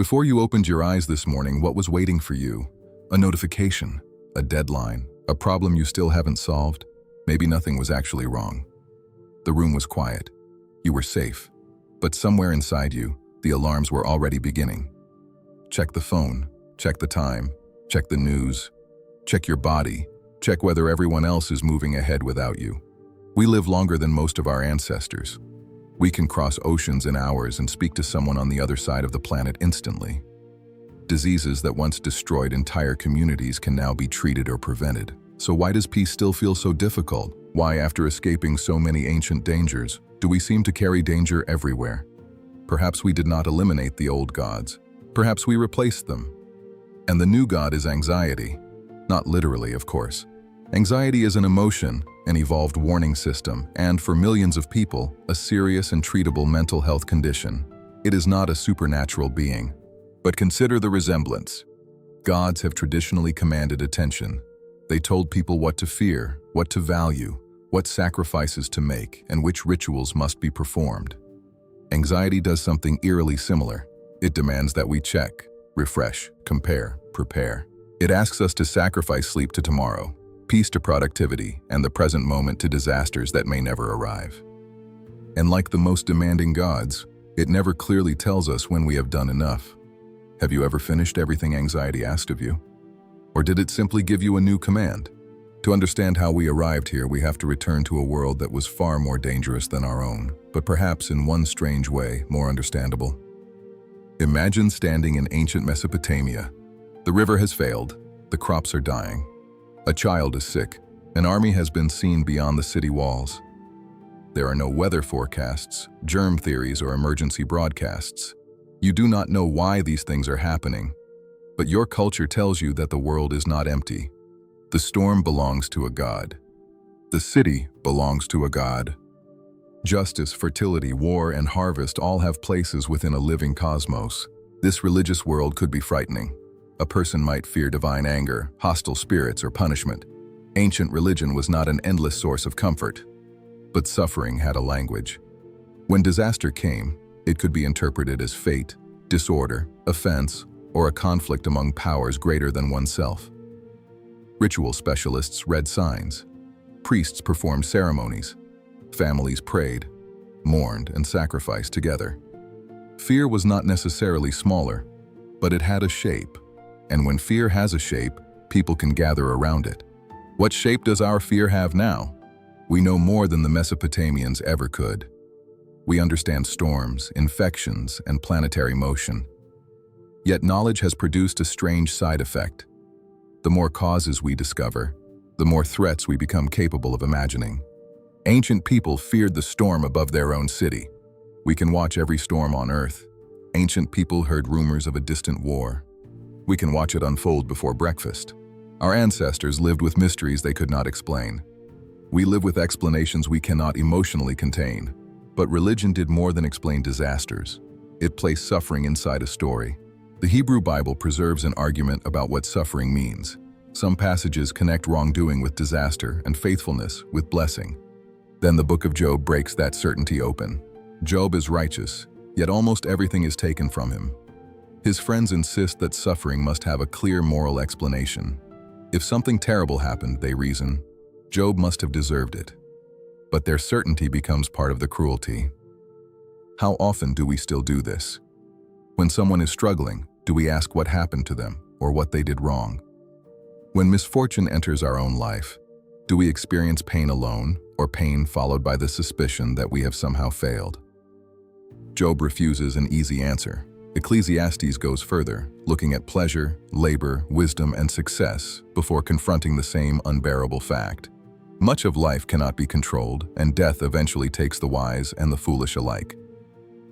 Before you opened your eyes this morning, what was waiting for you? A notification, a deadline, a problem you still haven't solved? Maybe nothing was actually wrong. The room was quiet. You were safe. But somewhere inside you, the alarms were already beginning. Check the phone, check the time, check the news, check your body, check whether everyone else is moving ahead without you. We live longer than most of our ancestors. We can cross oceans in hours and speak to someone on the other side of the planet instantly. Diseases that once destroyed entire communities can now be treated or prevented. So why does peace still feel so difficult? Why, after escaping so many ancient dangers, do we seem to carry danger everywhere? Perhaps we did not eliminate the old gods. Perhaps we replaced them. And the new god is anxiety. Not literally, of course. Anxiety is an emotion, an evolved warning system, and for millions of people, a serious and treatable mental health condition. It is not a supernatural being. But consider the resemblance. Gods have traditionally commanded attention. They told people what to fear, what to value, what sacrifices to make, and which rituals must be performed. Anxiety does something eerily similar. It demands that we check, refresh, compare, prepare. It asks us to sacrifice sleep to tomorrow, peace to productivity, and the present moment to disasters that may never arrive. And like the most demanding gods, it never clearly tells us when we have done enough. Have you ever finished everything anxiety asked of you? Or did it simply give you a new command? To understand how we arrived here, we have to return to a world that was far more dangerous than our own, but perhaps in one strange way, more understandable. Imagine standing in ancient Mesopotamia. The river has failed, the crops are dying. A child is sick, an army has been seen beyond the city walls. There are no weather forecasts, germ theories, or emergency broadcasts. You do not know why these things are happening, but your culture tells you that the world is not empty. The storm belongs to a god. The city belongs to a god. Justice, fertility, war, and harvest all have places within a living cosmos. This religious world could be frightening. A person might fear divine anger, hostile spirits, or punishment. Ancient religion was not an endless source of comfort, but suffering had a language. When disaster came, it could be interpreted as fate, disorder, offense, or a conflict among powers greater than oneself. Ritual specialists read signs. Priests performed ceremonies. Families prayed, mourned, and sacrificed together. Fear was not necessarily smaller, but it had a shape. And when fear has a shape, people can gather around it. What shape does our fear have now? We know more than the Mesopotamians ever could. We understand storms, infections, and planetary motion. Yet knowledge has produced a strange side effect. The more causes we discover, the more threats we become capable of imagining. Ancient people feared the storm above their own city. We can watch every storm on Earth. Ancient people heard rumors of a distant war. We can watch it unfold before breakfast. Our ancestors lived with mysteries they could not explain. We live with explanations we cannot emotionally contain. But religion did more than explain disasters. It placed suffering inside a story. The Hebrew Bible preserves an argument about what suffering means. Some passages connect wrongdoing with disaster and faithfulness with blessing. Then the book of Job breaks that certainty open. Job is righteous, yet almost everything is taken from him. His friends insist that suffering must have a clear moral explanation. If something terrible happened, they reason, Job must have deserved it. But their certainty becomes part of the cruelty. How often do we still do this? When someone is struggling, do we ask what happened to them or what they did wrong? When misfortune enters our own life, do we experience pain alone or pain followed by the suspicion that we have somehow failed? Job refuses an easy answer. Ecclesiastes goes further, looking at pleasure, labor, wisdom, and success before confronting the same unbearable fact. Much of life cannot be controlled, and death eventually takes the wise and the foolish alike.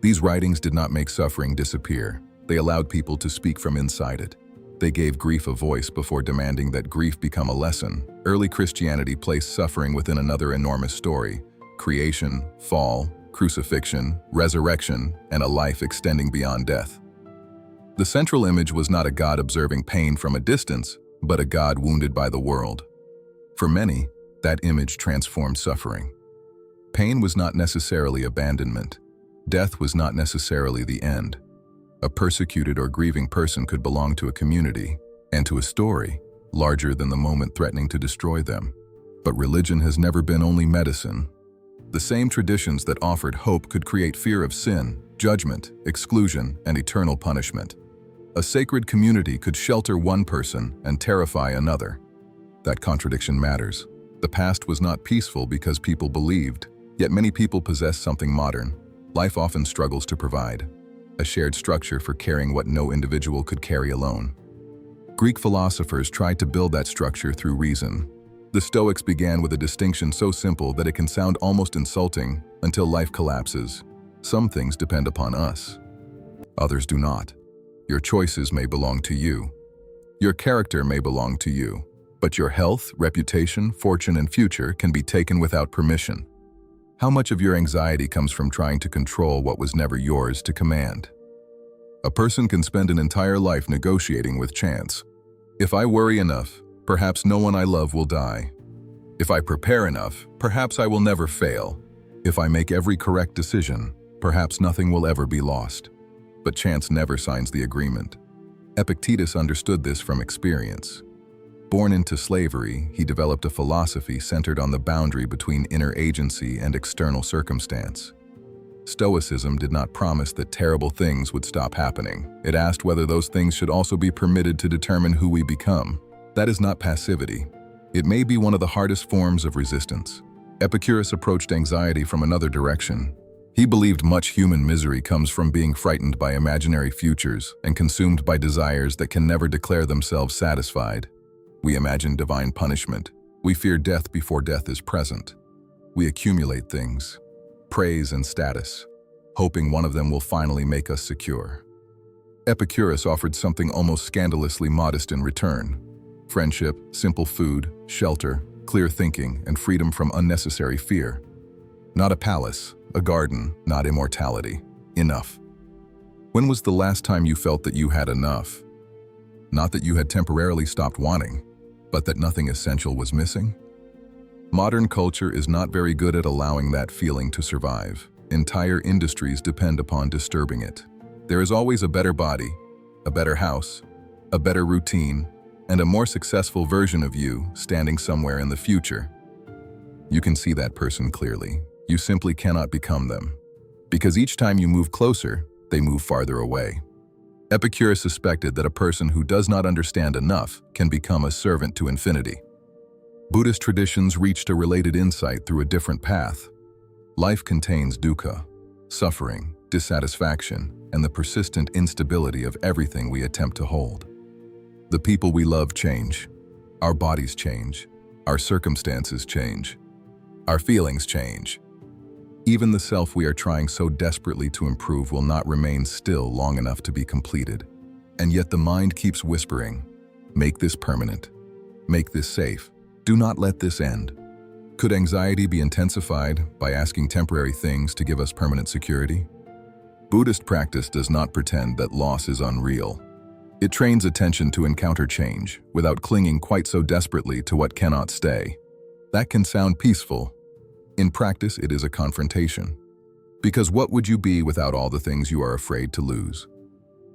These writings did not make suffering disappear. They allowed people to speak from inside it. They gave grief a voice before demanding that grief become a lesson. Early Christianity placed suffering within another enormous story: creation, fall, crucifixion, resurrection, and a life extending beyond death. The central image was not a God observing pain from a distance, but a God wounded by the world. For many, that image transformed suffering. Pain was not necessarily abandonment. Death was not necessarily the end. A persecuted or grieving person could belong to a community and to a story larger than the moment threatening to destroy them. But religion has never been only medicine. The same traditions that offered hope could create fear of sin, judgment, exclusion, and eternal punishment. A sacred community could shelter one person and terrify another. That contradiction matters. The past was not peaceful because people believed, yet many people possess something modern. Life often struggles to provide a shared structure for carrying what no individual could carry alone. Greek philosophers tried to build that structure through reason. The Stoics began with a distinction so simple that it can sound almost insulting until life collapses. Some things depend upon us. Others do not. Your choices may belong to you. Your character may belong to you. But your health, reputation, fortune, and future can be taken without permission. How much of your anxiety comes from trying to control what was never yours to command? A person can spend an entire life negotiating with chance. If I worry enough, perhaps no one I love will die. If I prepare enough, perhaps I will never fail. If I make every correct decision, perhaps nothing will ever be lost. But chance never signs the agreement. Epictetus understood this from experience. Born into slavery, he developed a philosophy centered on the boundary between inner agency and external circumstance. Stoicism did not promise that terrible things would stop happening. It asked whether those things should also be permitted to determine who we become. That is not passivity. It may be one of the hardest forms of resistance. Epicurus approached anxiety from another direction. He believed much human misery comes from being frightened by imaginary futures and consumed by desires that can never declare themselves satisfied. We imagine divine punishment. We fear death before death is present. We accumulate things, praise and status, hoping one of them will finally make us secure. Epicurus offered something almost scandalously modest in return: friendship, simple food, shelter, clear thinking, and freedom from unnecessary fear. Not a palace, a garden, not immortality. Enough. When was the last time you felt that you had enough? Not that you had temporarily stopped wanting, but that nothing essential was missing? Modern culture is not very good at allowing that feeling to survive. Entire industries depend upon disturbing it. There is always a better body, a better house, a better routine, and a more successful version of you standing somewhere in the future. You can see that person clearly. You simply cannot become them. Because each time you move closer, they move farther away. Epicurus suspected that a person who does not understand enough can become a servant to infinity. Buddhist traditions reached a related insight through a different path. Life contains dukkha, suffering, dissatisfaction, and the persistent instability of everything we attempt to hold. The people we love change. Our bodies change. Our circumstances change. Our feelings change. Even the self we are trying so desperately to improve will not remain still long enough to be completed. And yet the mind keeps whispering, make this permanent, make this safe, do not let this end. Could anxiety be intensified by asking temporary things to give us permanent security? Buddhist practice does not pretend that loss is unreal. It trains attention to encounter change without clinging quite so desperately to what cannot stay. That can sound peaceful. In practice, it is a confrontation. Because what would you be without all the things you are afraid to lose?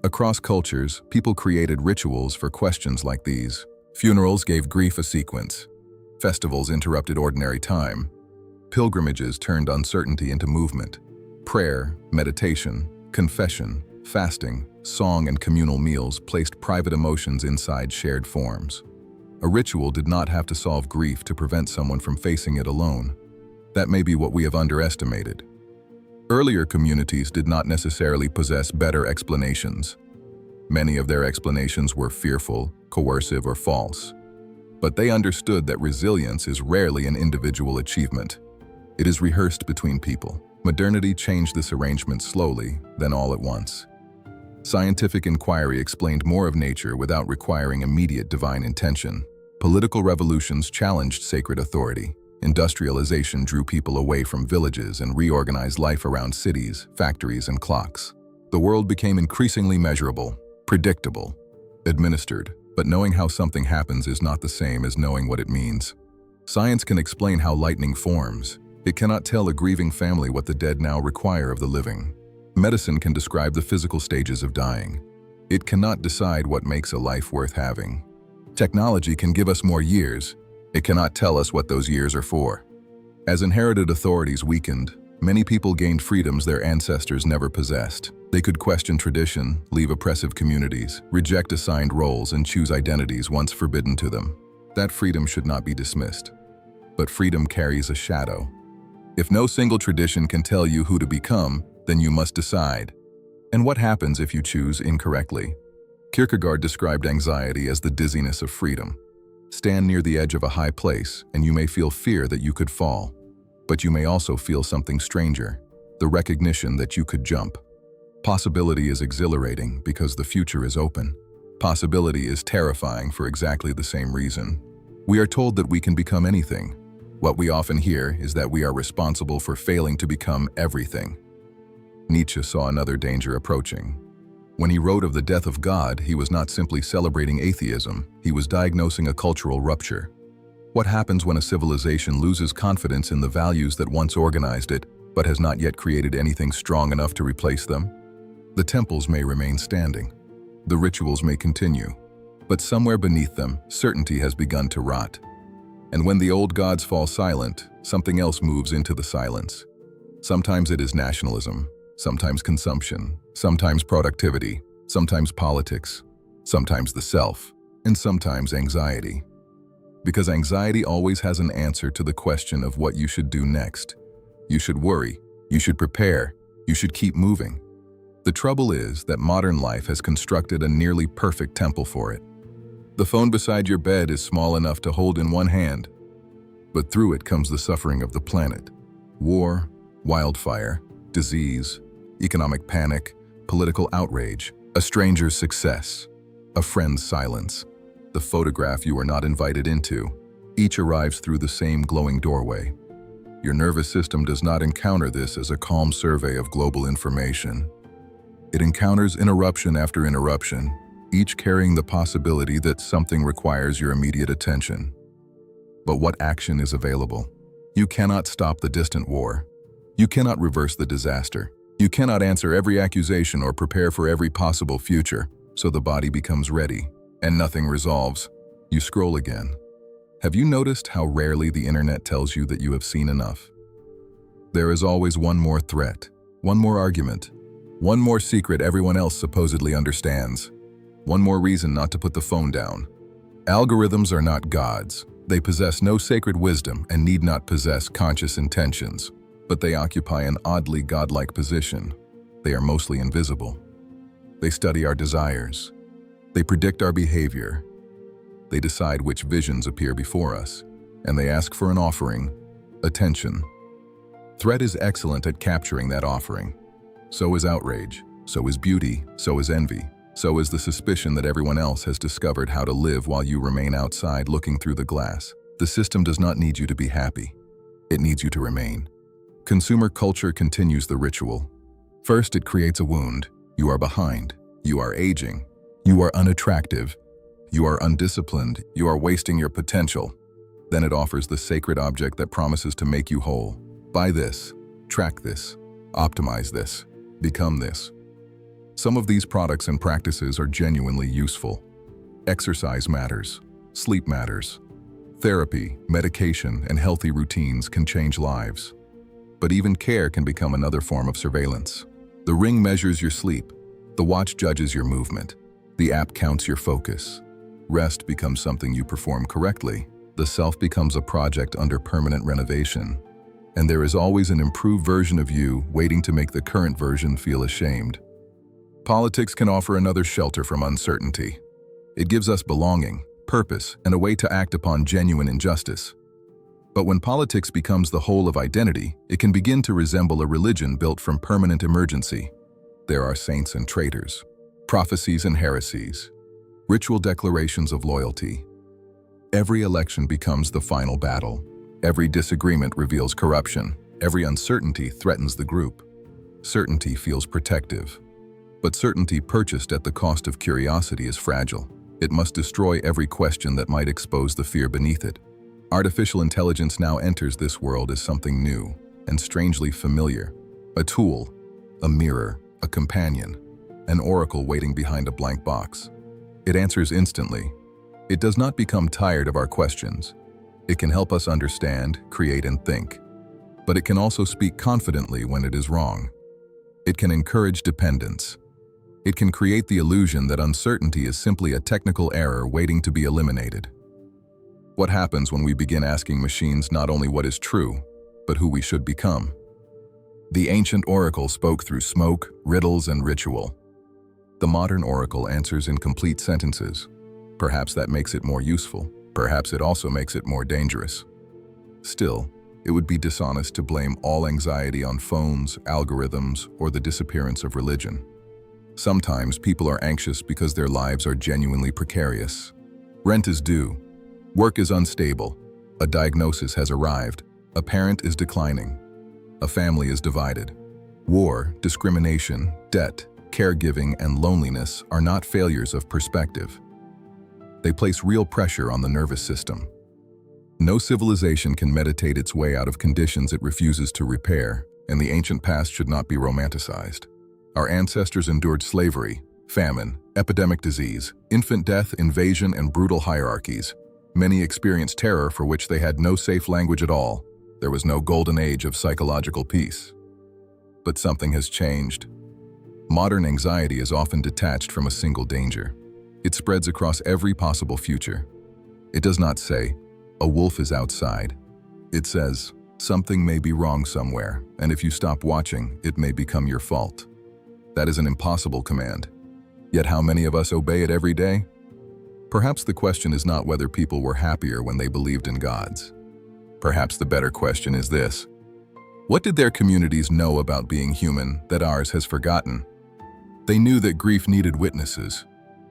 Across cultures, people created rituals for questions like these. Funerals gave grief a sequence. Festivals interrupted ordinary time. Pilgrimages turned uncertainty into movement. Prayer, meditation, confession, fasting, song, and communal meals placed private emotions inside shared forms. A ritual did not have to solve grief to prevent someone from facing it alone. That may be what we have underestimated. Earlier communities did not necessarily possess better explanations. Many of their explanations were fearful, coercive, or false. But they understood that resilience is rarely an individual achievement. It is rehearsed between people. Modernity changed this arrangement slowly, then all at once. Scientific inquiry explained more of nature without requiring immediate divine intention. Political revolutions challenged sacred authority. Industrialization drew people away from villages and reorganized life around cities, factories, and clocks. The world became increasingly measurable, predictable, administered, but knowing how something happens is not the same as knowing what it means. Science can explain how lightning forms. It cannot tell a grieving family what the dead now require of the living. Medicine can describe the physical stages of dying. It cannot decide what makes a life worth having. Technology can give us more years. It cannot tell us what those years are for. As inherited authorities weakened, many people gained freedoms their ancestors never possessed. They could question tradition, leave oppressive communities, reject assigned roles, and choose identities once forbidden to them. That freedom should not be dismissed. But freedom carries a shadow. If no single tradition can tell you who to become, then you must decide. And what happens if you choose incorrectly? Kierkegaard described anxiety as the dizziness of freedom. Stand near the edge of a high place, and you may feel fear that you could fall. But you may also feel something stranger, the recognition that you could jump. Possibility is exhilarating because the future is open. Possibility is terrifying for exactly the same reason. We are told that we can become anything. What we often hear is that we are responsible for failing to become everything. Nietzsche saw another danger approaching. When he wrote of the death of God, he was not simply celebrating atheism, he was diagnosing a cultural rupture. What happens when a civilization loses confidence in the values that once organized it, but has not yet created anything strong enough to replace them? The temples may remain standing. The rituals may continue. But somewhere beneath them, certainty has begun to rot. And when the old gods fall silent, something else moves into the silence. Sometimes it is nationalism, sometimes consumption, sometimes productivity, sometimes politics, sometimes the self, and sometimes anxiety. Because anxiety always has an answer to the question of what you should do next. You should worry, you should prepare, you should keep moving. The trouble is that modern life has constructed a nearly perfect temple for it. The phone beside your bed is small enough to hold in one hand, but through it comes the suffering of the planet. War, wildfire, disease, economic panic, political outrage, a stranger's success, a friend's silence, the photograph you are not invited into. Each arrives through the same glowing doorway. Your nervous system does not encounter this as a calm survey of global information. It encounters interruption after interruption, each carrying the possibility that something requires your immediate attention. But what action is available? You cannot stop the distant war. You cannot reverse the disaster. You cannot answer every accusation or prepare for every possible future, so the body becomes ready, and nothing resolves. You scroll again. Have you noticed how rarely the internet tells you that you have seen enough? There is always one more threat, one more argument, one more secret everyone else supposedly understands, one more reason not to put the phone down. Algorithms are not gods. They possess no sacred wisdom and need not possess conscious intentions, but they occupy an oddly godlike position. They are mostly invisible. They study our desires. They predict our behavior. They decide which visions appear before us, and they ask for an offering, attention. Threat is excellent at capturing that offering. So is outrage, so is beauty, so is envy, so is the suspicion that everyone else has discovered how to live while you remain outside looking through the glass. The system does not need you to be happy. It needs you to remain. Consumer culture continues the ritual. First, it creates a wound. You are behind. You are aging. You are unattractive. You are undisciplined. You are wasting your potential. Then it offers the sacred object that promises to make you whole. Buy this, track this, optimize this, become this. Some of these products and practices are genuinely useful. Exercise matters. Sleep matters. Therapy, medication, and healthy routines can change lives. But even care can become another form of surveillance. The ring measures your sleep. The watch judges your movement. The app counts your focus. Rest becomes something you perform correctly. The self becomes a project under permanent renovation. And there is always an improved version of you waiting to make the current version feel ashamed. Politics can offer another shelter from uncertainty. It gives us belonging, purpose, and a way to act upon genuine injustice. But when politics becomes the whole of identity, it can begin to resemble a religion built from permanent emergency. There are saints and traitors, prophecies and heresies, ritual declarations of loyalty. Every election becomes the final battle. Every disagreement reveals corruption. Every uncertainty threatens the group. Certainty feels protective. But certainty purchased at the cost of curiosity is fragile. It must destroy every question that might expose the fear beneath it. Artificial intelligence now enters this world as something new and strangely familiar. A tool, a mirror, a companion, an oracle waiting behind a blank box. It answers instantly. It does not become tired of our questions. It can help us understand, create, and think. But it can also speak confidently when it is wrong. It can encourage dependence. It can create the illusion that uncertainty is simply a technical error waiting to be eliminated. What happens when we begin asking machines not only what is true, but who we should become? The ancient oracle spoke through smoke, riddles, and ritual. The modern oracle answers in complete sentences. Perhaps that makes it more useful. Perhaps it also makes it more dangerous. Still, it would be dishonest to blame all anxiety on phones, algorithms, or the disappearance of religion. Sometimes people are anxious because their lives are genuinely precarious. Rent is due. Work is unstable. A diagnosis has arrived. A parent is declining. A family is divided. War, discrimination, debt, caregiving, and loneliness are not failures of perspective. They place real pressure on the nervous system. No civilization can meditate its way out of conditions it refuses to repair, and the ancient past should not be romanticized. Our ancestors endured slavery, famine, epidemic disease, infant death, invasion, and brutal hierarchies. Many experienced terror for which they had no safe language at all. There was no golden age of psychological peace. But something has changed. Modern anxiety is often detached from a single danger. It spreads across every possible future. It does not say, "A wolf is outside." It says, "Something may be wrong somewhere, and if you stop watching, it may become your fault." That is an impossible command. Yet how many of us obey it every day? Perhaps the question is not whether people were happier when they believed in gods. Perhaps the better question is this: what did their communities know about being human that ours has forgotten? They knew that grief needed witnesses,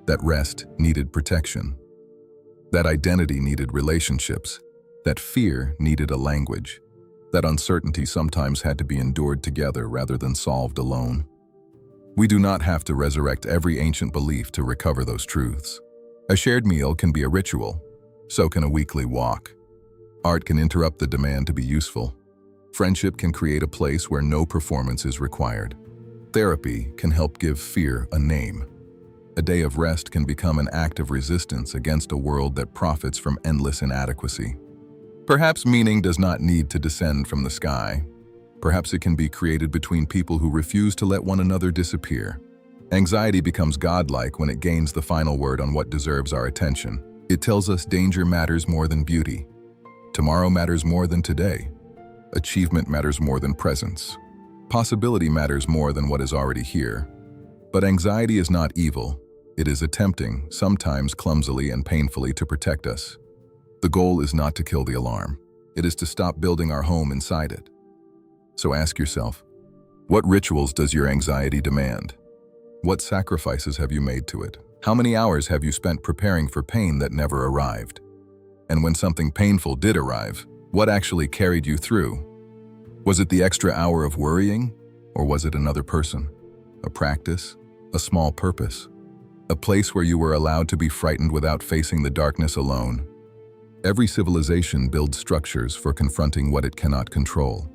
that rest needed protection, that identity needed relationships, that fear needed a language, that uncertainty sometimes had to be endured together rather than solved alone. We do not have to resurrect every ancient belief to recover those truths. A shared meal can be a ritual, so can a weekly walk. Art can interrupt the demand to be useful. Friendship can create a place where no performance is required. Therapy can help give fear a name. A day of rest can become an act of resistance against a world that profits from endless inadequacy. Perhaps meaning does not need to descend from the sky. Perhaps it can be created between people who refuse to let one another disappear. Anxiety becomes godlike when it gains the final word on what deserves our attention. It tells us danger matters more than beauty. Tomorrow matters more than today. Achievement matters more than presence. Possibility matters more than what is already here. But anxiety is not evil. It is attempting, sometimes clumsily and painfully, to protect us. The goal is not to kill the alarm. It is to stop building our home inside it. So ask yourself, what rituals does your anxiety demand? What sacrifices have you made to it? How many hours have you spent preparing for pain that never arrived? And when something painful did arrive, what actually carried you through? Was it the extra hour of worrying? Or was it another person? A practice? A small purpose? A place where you were allowed to be frightened without facing the darkness alone? Every civilization builds structures for confronting what it cannot control.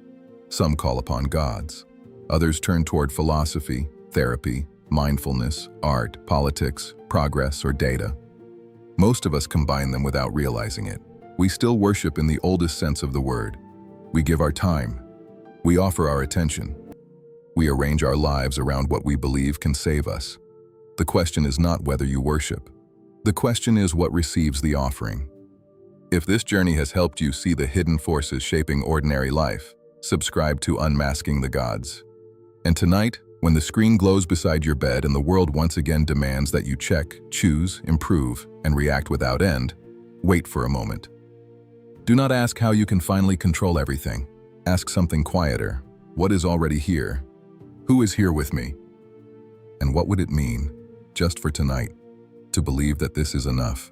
Some call upon gods. Others turn toward philosophy, therapy, mindfulness, art, politics, progress, or data. Most of us combine them without realizing it. We still worship in the oldest sense of the word. We give our time. We offer our attention. We arrange our lives around what we believe can save us. The question is not whether you worship. The question is what receives the offering. If this journey has helped you see the hidden forces shaping ordinary life, subscribe to Unmasking the Gods. And tonight, when the screen glows beside your bed and the world once again demands that you check, choose, improve, and react without end, wait for a moment. Do not ask how you can finally control everything. Ask something quieter. What is already here? Who is here with me? And what would it mean, just for tonight, to believe that this is enough?